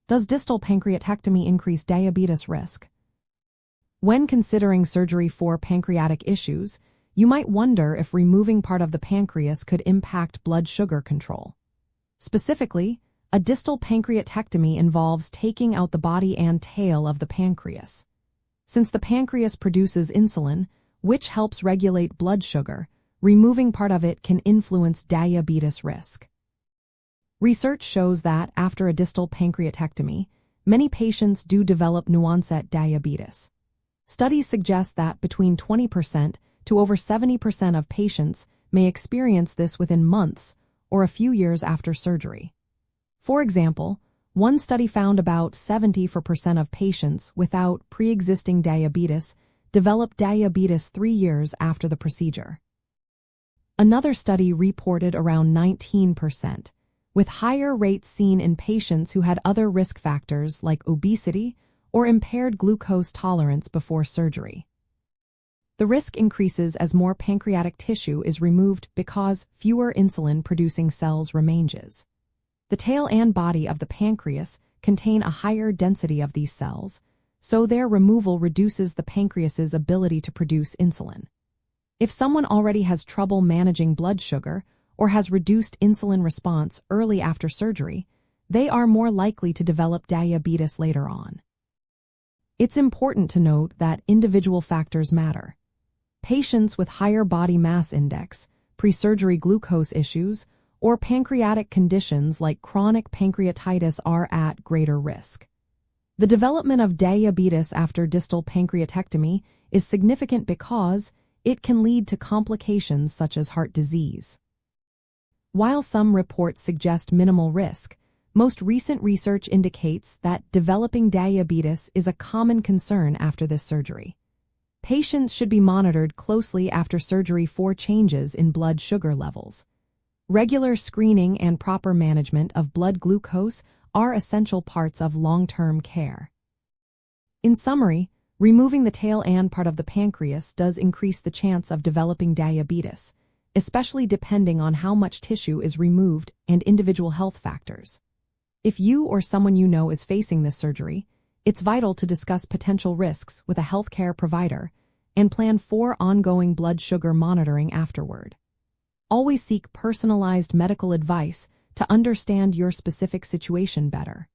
Does distal pancreatectomy increase diabetes risk? When considering surgery for pancreatic issues, you might wonder if removing part of the pancreas could impact blood sugar control. Specifically, a distal pancreatectomy involves taking out the body and tail of the pancreas. Since the pancreas produces insulin, which helps regulate blood sugar, removing part of it can influence diabetes risk. Research shows that after a distal pancreatectomy, many patients do develop new-onset diabetes. Studies suggest that between 20% to over 70% of patients may experience this within months or a few years after surgery. For example, one study found about 70% of patients without pre-existing diabetes develop diabetes 3 years after the procedure. Another study reported around 19%, with higher rates seen in patients who had other risk factors like obesity or impaired glucose tolerance before surgery. The risk increases as more pancreatic tissue is removed because fewer insulin-producing cells remains. The tail and body of the pancreas contain a higher density of these cells, so their removal reduces the pancreas's ability to produce insulin. If someone already has trouble managing blood sugar or has reduced insulin response early after surgery, they are more likely to develop diabetes later on. It's important to note that individual factors matter. Patients with higher body mass index, pre-surgery glucose issues, or pancreatic conditions like chronic pancreatitis are at greater risk. The development of diabetes after distal pancreatectomy is significant because it can lead to complications such as heart disease. While some reports suggest minimal risk, most recent research indicates that developing diabetes is a common concern after this surgery. Patients should be monitored closely after surgery for changes in blood sugar levels. Regular screening and proper management of blood glucose are essential parts of long-term care. In summary, removing the tail and part of the pancreas does increase the chance of developing diabetes, especially depending on how much tissue is removed and individual health factors. If you or someone you know is facing this surgery, it's vital to discuss potential risks with a healthcare provider and plan for ongoing blood sugar monitoring afterward. Always seek personalized medical advice to understand your specific situation better.